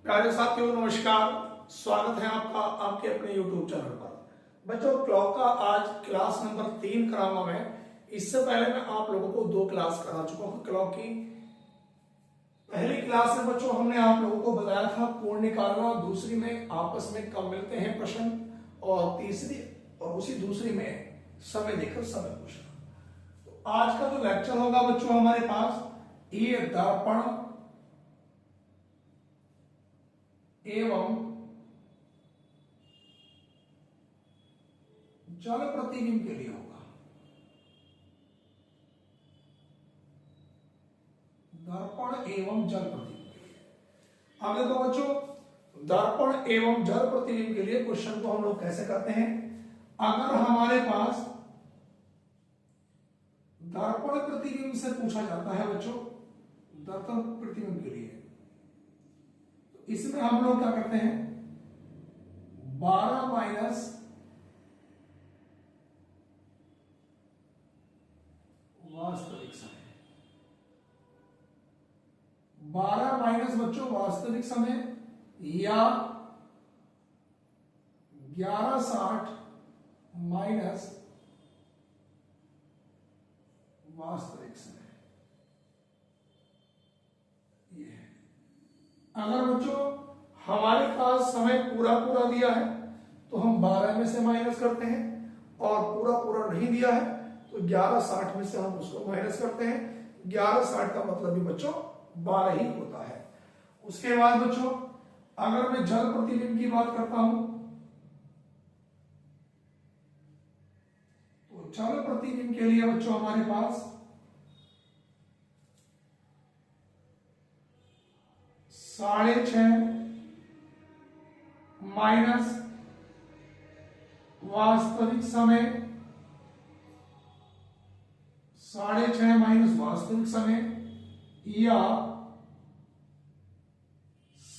प्यारे साथियों नमस्कार। स्वागत है आपका आपके अपने YouTube चैनल पर। बच्चों क्लॉक का आज क्लास नंबर 3 कराऊंगा मैं। इससे पहले मैं आप लोगों को 2 क्लास करा चुका हूं क्लॉक की। पहली क्लास में बच्चों हमने आप लोगों को बताया था पूर्ण निकालना, दूसरी में आपस में कब मिलते हैं प्रश्न, और तीसरी और उसी दूसरी में समय देकर समय पूछना। तो आज का जो लेक्चर होगा बच्चों हमारे पास ये दर्पण एवं जल प्रतिबिंब के लिए होगा। दर्पण एवं जल प्रतिबिंब के लिए। अब देखो बच्चों, दर्पण एवं जल प्रतिबिंब के लिए क्वेश्चन को हम लोग कैसे करते हैं। अगर हमारे पास दर्पण प्रतिबिंब से पूछा जाता है बच्चों, दर्पण प्रतिबिंब के लिए, इसमें हम लोग क्या करते हैं, 12 माइनस वास्तविक समय, 12 माइनस बच्चों वास्तविक समय या 1160 माइनस वास्तविक समय। ये है। अगर बच्चों हमारे पास समय पूरा पूरा दिया है तो हम 12 में से माइनस करते हैं, और पूरा पूरा नहीं दिया है तो 1160 में से हम उसको माइनस करते हैं। 1160 का मतलब भी बच्चों 12 ही होता है। उसके बाद बच्चों अगर मैं जल प्रतिबिंब की बात करता हूं तो जल प्रतिबिंब के लिए बच्चों हमारे पास 6.5 माइनस वास्तविक समय, 6.5 माइनस वास्तविक समय या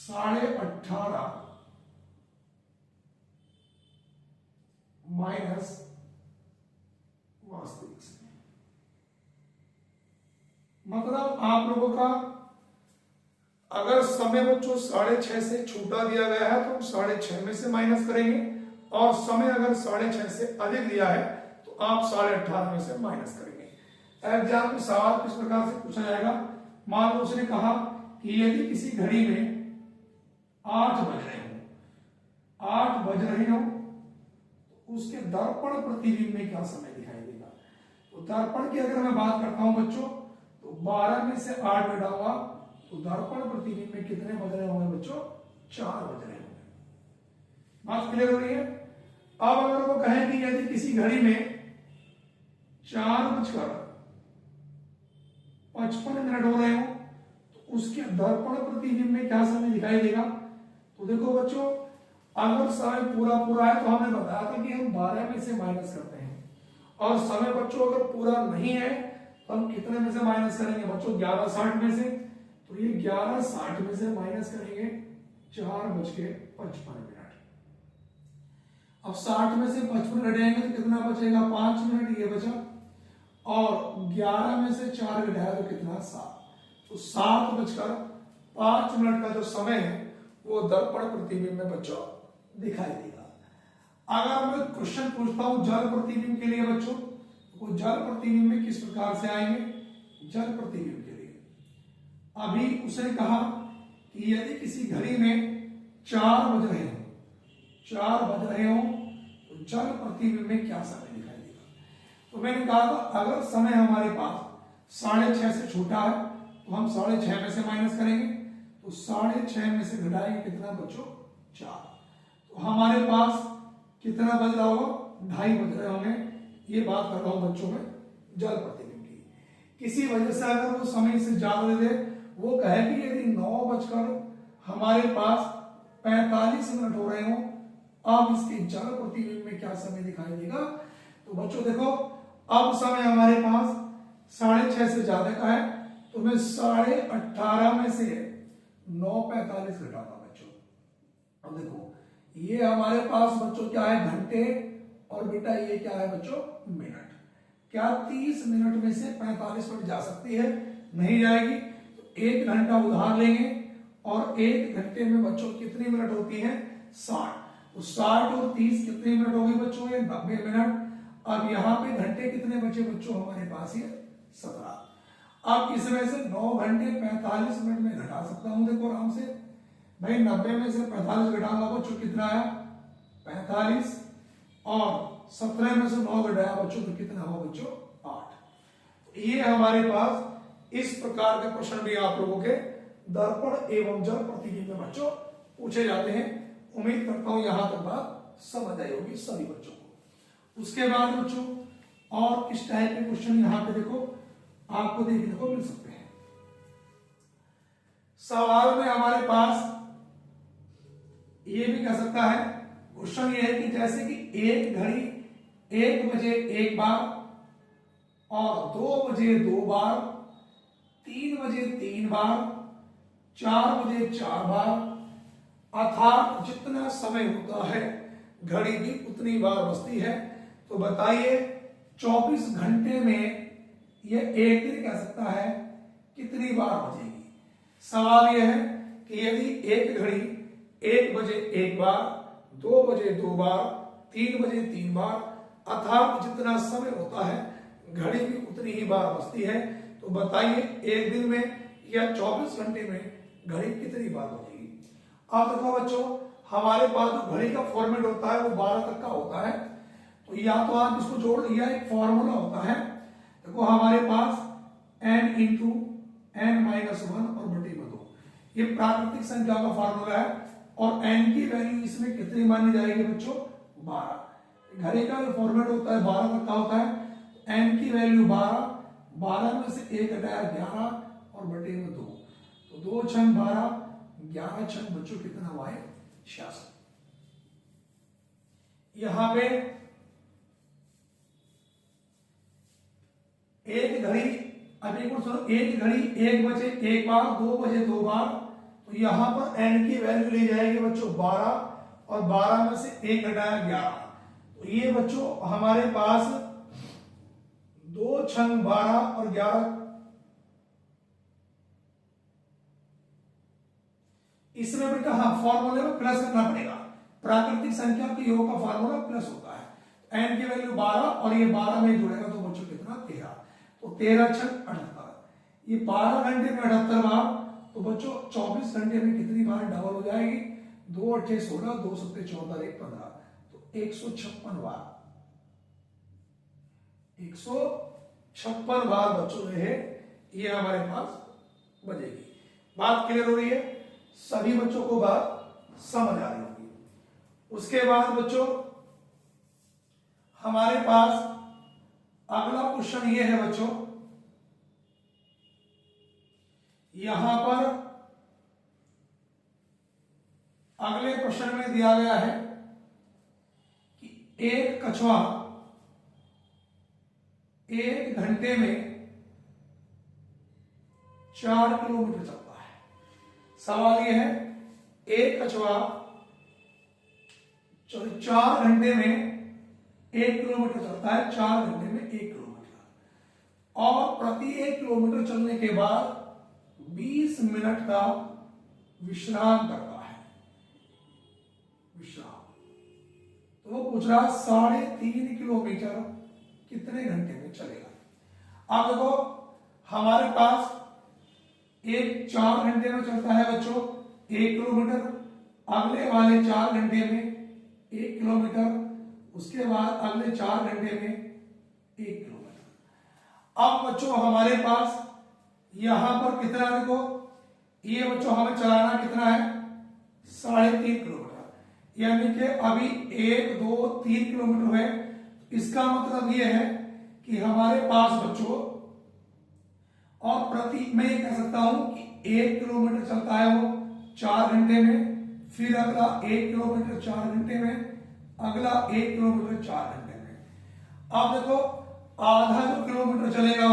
18.5 माइनस वास्तविक समय। मतलब आप लोगों का अगर समय बच्चों 6.5 से छूटा दिया गया है तो हम 6.5 में से माइनस करेंगे, और समय अगर 6.5 से अधिक दिया है तो आप 18.5 में से माइनस करेंगे। एग्जाम में सवाल किस प्रकार से पूछा जाएगा। मान लो उसने कहा कि यदि किसी घड़ी में 8 बज रहे हो तो उसके दर्पण प्रतिबिंब में क्या समय दिखाई देगा। तो दर्पण की अगर मैं बात करता हूं बच्चों तो 12 में से 8 घटाऊंगा तो दर्पण प्रतिबिंब में कितने बज रहे होंगे बच्चों, 4 बज रहे होंगे। बात क्लियर हो रही है। अब अगर वो कहें कि यदि किसी घड़ी में 4:55 हो रहे हो तो उसके दर्पण प्रतिबिंब में क्या समय दिखाई देगा। तो देखो बच्चों अगर समय पूरा पूरा है तो हमने बताया था कि हम 12 में से माइनस करते हैं, और समय बच्चों अगर पूरा नहीं है तो हम कितने में से माइनस करेंगे बच्चों, 1160 में से। तो ये 1160 में से माइनस करेंगे 4:55। अब 60 में से 55 घटाएंगे तो कितना बचेगा, 5 मिनट ये बचा, और 11 में से 4 घटाया तो कितना, 7। तो 7:05 का जो समय है वो दर्पण प्रतिबिंब में बच्चों दिखाई देगा। अगर मैं क्वेश्चन पूछता हूं जल प्रतिबिंब के लिए बच्चों, तो जल प्रतिबिंब में किस प्रकार से आएंगे। जल प्रतिबिंब के लिए अभी उसने कहा कि यदि किसी घड़ी में 4 बज रहे हो तो जल प्रतिबिंब में क्या समय दिखाई देगा। तो मैंने कहा था अगर समय हमारे पास 6.5 से छोटा है तो हम 6.5 में से माइनस करेंगे, तो 6.5 में से घटाएंगे कितना बच्चों, 4। तो हमारे पास कितना बज रहा होगा, 2.5 बज रहे होंगे। ये बात कर रहा हूं बच्चों में जल प्रतिबिंब की। किसी वजह से अगर वो समय से ज्यादा दे दे, वो कहे कि यदि 9 बजकर हमारे पास 45 मिनट हो रहे हो, अब इसके जल प्रतिबिंब में क्या समय दिखाई देगा। तो बच्चों देखो अब समय हमारे पास 6.5 से ज्यादा का है तो मैं 18.5 में से 9:45 घटाता बच्चों। अब देखो ये हमारे पास बच्चों क्या है, घंटे, और बेटा ये क्या है बच्चों, मिनट। क्या 30 मिनट में से 45 मिनट जा सकती है, नहीं जाएगी। तो 1 घंटा उधार लेंगे और 1 घंटे में बच्चों कितनी मिनट होती है? 60। तो 60 और 30 कितनी मिनट होगी बच्चों? ये 90 मिनट। अब यहाँ पे घंटे कितने बचे बच्चों हमारे पास? ये 17। अब इसमें से 9 घंटे 45 मिनट में घटा सकता हूं, देखो आराम से भाई। 90 में से 45 घटाऊंगा बच्चों, कितना आया? 45। और 17 में से 9 घटाया बच्चों तो कितना हुआ बच्चों? 8। ये हमारे पास इस प्रकार के प्रश्न भी आप लोगों के दर्पण एवं जल प्रतिबिंब में बच्चों पूछे जाते हैं। उम्मीद करता हूं यहां तक बात समझ आई होगी सभी बच्चों को। उसके बाद बच्चों और किस टाइप के क्वेश्चन यहां पे देखो आपको देखने को मिल सकते हैं। सवाल में हमारे पास ये भी कह सकता है, क्वेश्चन ये है कि जैसे कि एक घड़ी 1 बजे 1 बार और 2 बजे 2 बार, 3 बजे 3 बार, 4 बजे 4 बार, अर्थात जितना समय होता है घड़ी भी उतनी बार बजती है। तो बताइए 24 घंटे में यह एक दिन कह सकता है कितनी बार बजेगी? सवाल यह है कि यदि एक घड़ी 1 बजे 1 बार, 2 बजे 2 बार, 3 बजे 3 बार, अर्थात जितना समय होता है घड़ी भी उतनी ही बार बजती है, तो बताइए एक दिन में या 24 घंटे में घड़ी कितनी बार बजेगी? अब देखो बच्चों हमारे पास जो घड़ी का फॉर्मेट होता है वो 12 तक का होता है। तो या तो आप इसको जोड़ लिया, एक फॉर्मूला होता है। देखो हमारे पास n इंटू n माइनस 1 और बटे में 2, ये प्राकृतिक संख्या का फॉर्मूला है। और n की वैल्यू इसमें कितनी मानी जाएगी बच्चों? 12। घड़ी का जो फॉर्मेट होता है 12 तक का होता है। n की वैल्यू 12, 12 में से 1 घटाया 11 और बटे में 2, तो 2 छंग 12, 11 छंग बच्चों कितना हुआ है? 66। यहां पे एक घड़ी, अब एक बार सुनो, एक घड़ी 1 बजे 1 बार, 2 बजे 2 बार, तो यहां पर n की वैल्यू ली जाएगी बच्चों 12 और 12 में से 1 घटाया 11, तो ये बच्चों हमारे पास 2 छंग 12 और 11, इसमें बेटा हाँ फॉर्मूले में प्लस करना पड़ेगा। प्राकृतिक संख्या के योग का फॉर्मूला प्लस होता है। n की वैल्यू 12 और ये 12 में जुड़ेगा तो बच्चों कितना? 13। तो 13 छंग 78, ये 12 घंटे में 78 बार, तो बच्चों 24 घंटे में कितनी बार डबल हो जाएगी? 2 8 16, 2 7 14, 1 15, तो 156 बार, 156 बार बच्चों रहे ये हमारे पास बजेगी। बात क्लियर हो रही है? सभी बच्चों को बात समझ आ रही होगी। उसके बाद बच्चों हमारे पास अगला क्वेश्चन ये है बच्चों, यहां पर अगले प्रश्न में दिया गया है कि एक कछुआ 1 घंटे में 4 किलोमीटर चलता है। सवाल यह है एक कछुआ 4 घंटे में 1 किलोमीटर चलता है, 4 घंटे में 1 किलोमीटर, और प्रति 1 किलोमीटर चलने के बाद 20 मिनट का विश्राम करता है। विश्राम तो वो पूछ रहा 3.5 किलोमीटर कितने घंटे में चलेगा? अब देखो हमारे पास एक 4 घंटे में चलता है बच्चों 1 किलोमीटर, अगले वाले 4 घंटे में 1 किलोमीटर, उसके बाद अगले 4 घंटे में 1 किलोमीटर। अब बच्चों हमारे पास यहां पर कितना, देखो ये बच्चों हमें चलाना कितना है? 3.5 किलोमीटर, यानी कि अभी 1 2 3 किलोमीटर है। इसका मतलब ये है कि हमारे पास बच्चों, और प्रति मैं ये कह सकता हूं कि 1 किलोमीटर चलता है वो 4 घंटे में, फिर अगला 1 किलोमीटर 4 घंटे में, अगला 1 किलोमीटर 4 घंटे में। अब देखो आधा जो किलोमीटर चलेगा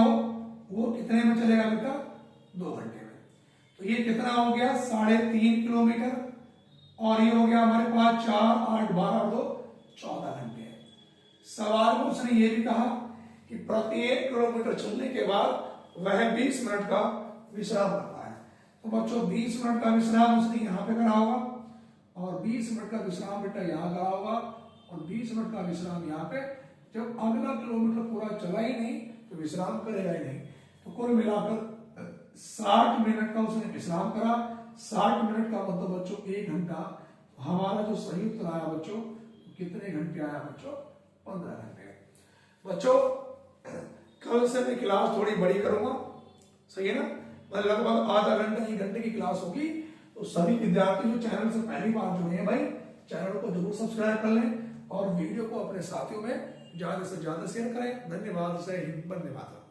वो कितने में चलेगा बेटा? 2 घंटे में। तो ये कितना हो गया? 3.5 किलोमीटर, और ये हो गया हमारे पास 4 8 12 2 14 घंटे। सवाल में उसने ये भी कहा कि प्रति 1 किलोमीटर चलने के बाद वह 20 मिनट का विश्राम करता है। तो बच्चों 20 मिनट का विश्राम उसने यहाँ पे करा होगा और 20 मिनट का विश्राम बेटा यहाँ करा होगा और 20 मिनट का विश्राम यहाँ पे। जब अगला किलोमीटर पूरा चला ही नहीं तो विश्राम करेगा ही नहीं। तो कुल मिलाकर 60 मिनट का उसने विश्राम करा। 60 मिनट का मतलब बच्चों 1 घंटा। हमारा जो सही उत्तर आया बच्चों कितने घंटे आया बच्चों? 15 घंटे। बच्चों कल से मैं क्लास थोड़ी बड़ी करूंगा, सही है ना? मतलब लगभग आधा घंटा 1 घंटे की क्लास होगी। तो सभी विद्यार्थी जो चैनल से पहली बार जुड़े हैं भाई, चैनल को जरूर सब्सक्राइब कर लें और वीडियो को अपने साथियों में ज्यादा से ज्यादा शेयर करें। धन्यवाद। से हिंद, वंदे मातरम।